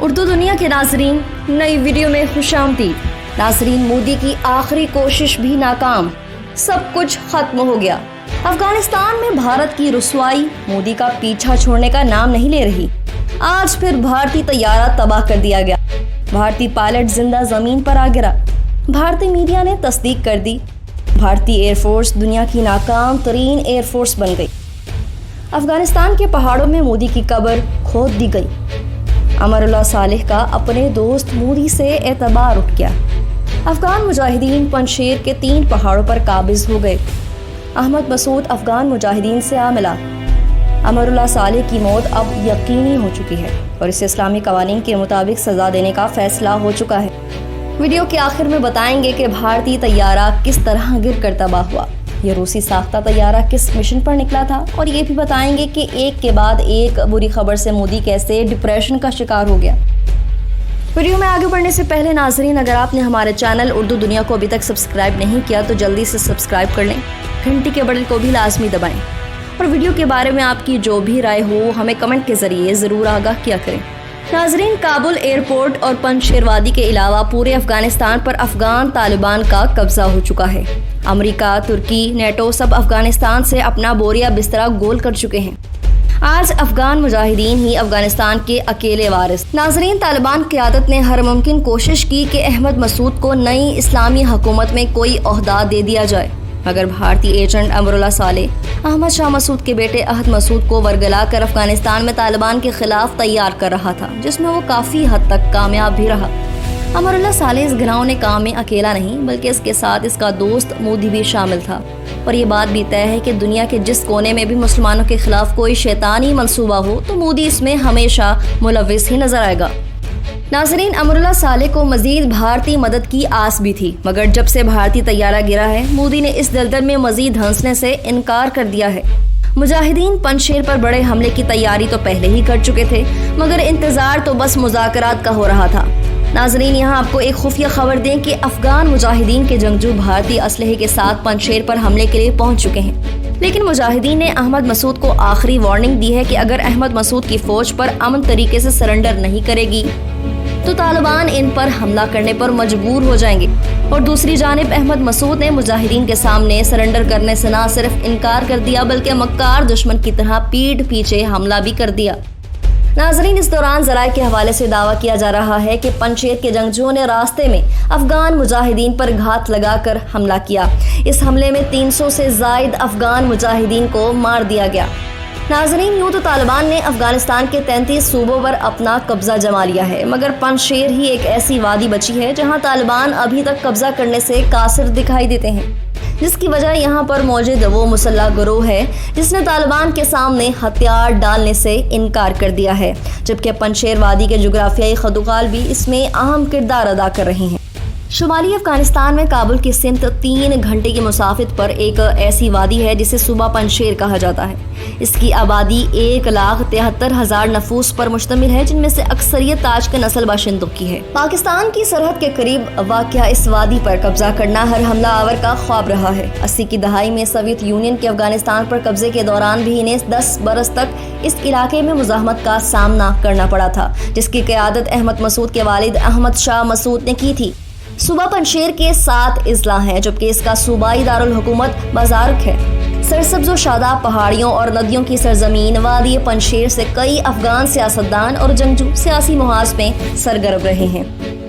اردو دنیا کے ناظرین، نئی ویڈیو میں خوشامدید۔ ناظرین، مودی کی آخری کوشش بھی ناکام، سب کچھ ختم ہو گیا۔ افغانستان میں بھارت کی رسوائی مودی کا پیچھا چھوڑنے کا نام نہیں لے رہی۔ آج پھر بھارتی طیارہ تباہ کر دیا گیا، بھارتی پائلٹ زندہ زمین پر آ گرا۔ بھارتی میڈیا نے تصدیق کر دی، بھارتی ایئر فورس دنیا کی ناکام ترین ایئر فورس بن گئی۔ افغانستان کے پہاڑوں میں مودی کی قبر کھود دی گئی۔ امر اللہ صالح کا اپنے دوست مودی سے اعتبار اٹھ گیا۔ افغان مجاہدین پنشیر کے 3 پہاڑوں پر قابض ہو گئے۔ احمد مسعود افغان مجاہدین سے آ ملا۔ امر اللہ صالح کی موت اب یقینی ہو چکی ہے اور اسے اسلامی قوانین کے مطابق سزا دینے کا فیصلہ ہو چکا ہے۔ ویڈیو کے آخر میں بتائیں گے کہ بھارتی طیارہ کس طرح گر کر تباہ ہوا، یہ روسی ساختہ طیارہ کس مشن پر نکلا تھا، اور یہ بھی بتائیں گے کہ ایک کے بعد ایک بری خبر سے مودی کیسے ڈپریشن کا شکار ہو گیا۔ ویڈیو میں آگے بڑھنے سے پہلے ناظرین، اگر آپ نے ہمارے چینل اردو دنیا کو ابھی تک سبسکرائب نہیں کیا تو جلدی سے سبسکرائب کر لیں، گھنٹی کے بٹن کو بھی لازمی دبائیں، اور ویڈیو کے بارے میں آپ کی جو بھی رائے ہو ہمیں کمنٹ کے ذریعے ضرور آگاہ کیا کریں۔ ناظرین، کابل ایئرپورٹ اور پنجشیر وادی کے علاوہ پورے افغانستان پر افغان طالبان کا قبضہ ہو چکا ہے۔ امریکہ، ترکی، نیٹو سب افغانستان سے اپنا بوریا بستر گول کر چکے ہیں۔ آج افغان مجاہدین ہی افغانستان کے اکیلے وارث۔ ناظرین، طالبان قیادت نے ہر ممکن کوشش کی کہ احمد مسعود کو نئی اسلامی حکومت میں کوئی عہدہ دے دیا جائے، مگر بھارتی ایجنٹ امر اللہ صالح احمد شاہ مسعود کے بیٹے عہد مسعود کو ورگلا کر افغانستان میں طالبان کے خلاف تیار کر رہا تھا، جس میں وہ کافی حد تک کامیاب بھی رہا۔ امر اللہ صالح اس گھناؤنے کام میں اکیلا نہیں بلکہ اس کے ساتھ اس کا دوست مودی بھی شامل تھا، اور یہ بات بھی طے ہے کہ دنیا کے جس کونے میں بھی مسلمانوں کے خلاف کوئی شیطانی منصوبہ ہو تو مودی اس میں ہمیشہ ملوث ہی نظر آئے گا۔ ناظرین، امر اللہ صالح کو مزید بھارتی مدد کی آس بھی تھی، مگر جب سے بھارتی طیارہ گرا ہے مودی نے اس دلدل میں مزید دھنسنے سے انکار کر دیا ہے۔ مجاہدین پنجشیر پر بڑے حملے کی تیاری تو پہلے ہی کر چکے تھے، مگر انتظار تو بس مذاکرات کا ہو رہا تھا۔ ناظرین، یہاں آپ کو ایک خفیہ خبر دیں کہ افغان مجاہدین کے جنگجو بھارتی اسلحے کے ساتھ پنجشیر پر حملے کے لیے پہنچ چکے ہیں، لیکن مجاہدین نے احمد مسعود کو آخری وارننگ دی ہے کہ اگر احمد مسعود کی فوج پر امن طریقے سے سرنڈر نہیں کرے گی تو طالبان ان پر حملہ کرنے پر مجبور ہو جائیں گے۔ اور دوسری جانب احمد مسعود نے مجاہدین کے سامنے سرنڈر کرنے سے نہ صرف انکار کر دیا بلکہ مکار دشمن کی طرح پیٹھ پیچھے حملہ بھی کر دیا۔ ناظرین، اس دوران ذرائع کے حوالے سے دعویٰ کیا جا رہا ہے کہ پنجشیر کے جنگجوؤں نے راستے میں افغان مجاہدین پر گھات لگا کر حملہ کیا۔ اس حملے میں 300 سے زائد افغان مجاہدین کو مار دیا گیا۔ ناظرین، یوں تو طالبان نے افغانستان کے 33 صوبوں پر اپنا قبضہ جما لیا ہے، مگر پنجشیر ہی ایک ایسی وادی بچی ہے جہاں طالبان ابھی تک قبضہ کرنے سے قاصر دکھائی دیتے ہیں، جس کی وجہ یہاں پر موجود وہ مسلح گروہ ہے جس نے طالبان کے سامنے ہتھیار ڈالنے سے انکار کر دیا ہے، جبکہ پنجشیر وادی کے جغرافیائی خدوخال بھی اس میں اہم کردار ادا کر رہے ہیں۔ شمالی افغانستان میں کابل کی سمت 3 گھنٹے کی مسافت پر ایک ایسی وادی ہے جسے صوبہ پنجشیر کہا جاتا ہے۔ اس کی آبادی 1,73,000 نفوس پر مشتمل ہے، جن میں سے اکثریت تاج کے نسل باشندوں کی ہے۔ پاکستان کی سرحد کے قریب واقع اس وادی پر قبضہ کرنا ہر حملہ آور کا خواب رہا ہے۔ 80 کی دہائی میں سوویت یونین کے افغانستان پر قبضے کے دوران بھی انہیں 10 برس تک اس علاقے میں مزاحمت کا سامنا کرنا پڑا تھا، جس کی قیادت احمد مسعود کے والد احمد شاہ مسعود نے کی تھی۔ صوبہ پنجشیر کے 7 اضلاع ہیں، جبکہ اس کا صوبائی دارالحکومت بازارک ہے۔ سرسبز و شاداب پہاڑیوں اور ندیوں کی سرزمین وادی پنجشیر سے کئی افغان سیاستدان اور جنگجو سیاسی محاذ میں سرگرم رہے ہیں۔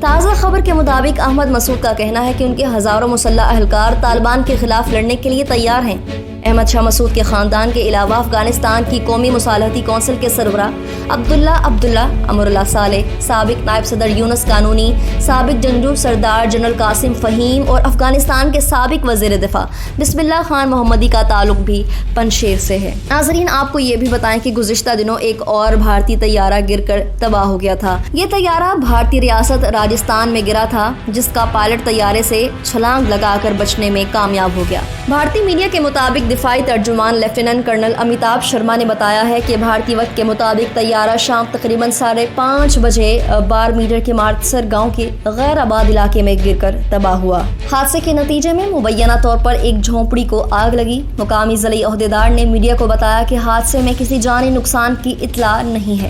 تازہ خبر کے مطابق احمد مسعود کا کہنا ہے کہ ان کے ہزاروں مسلح اہلکار طالبان کے خلاف لڑنے کے لیے تیار ہیں۔ احمد شاہ مسعود کے خاندان کے علاوہ افغانستان کی قومی مصالحتی کونسل کے سربراہ عبداللہ امر اللہ صالح، سابق نائب صدر یونس قانونی، سابق جنگجو سردار جنرل قاسم فہیم اور افغانستان کے سابق وزیر دفاع بسم اللہ خان محمدی کا تعلق بھی پنجشیر سے ہے۔ ناظرین، آپ کو یہ بھی بتائیں کہ گزشتہ دنوں ایک اور بھارتی طیارہ گر کر تباہ ہو گیا تھا۔ یہ طیارہ بھارتی ریاست راجستھان میں گرا تھا، جس کا پائلٹ طیارے سے چھلانگ لگا کر بچنے میں کامیاب ہو گیا۔ بھارتی میڈیا کے مطابق دفاعی ترجمان لیفٹیننٹ کرنل امیتابھ شرما نے بتایا ہے کہ بھارتی وقت کے مطابق طیارہ شام تقریباً 5:30 بجے بارمیڈر کے مارتسر گاؤں کے غیر آباد علاقے میں گر کر تباہ ہوا۔ حادثے کے نتیجے میں مبینہ طور پر ایک جھونپڑی کو آگ لگی۔ مقامی ضلعی عہدیدار نے میڈیا کو بتایا کہ حادثے میں کسی جانی نقصان کی اطلاع نہیں ہے۔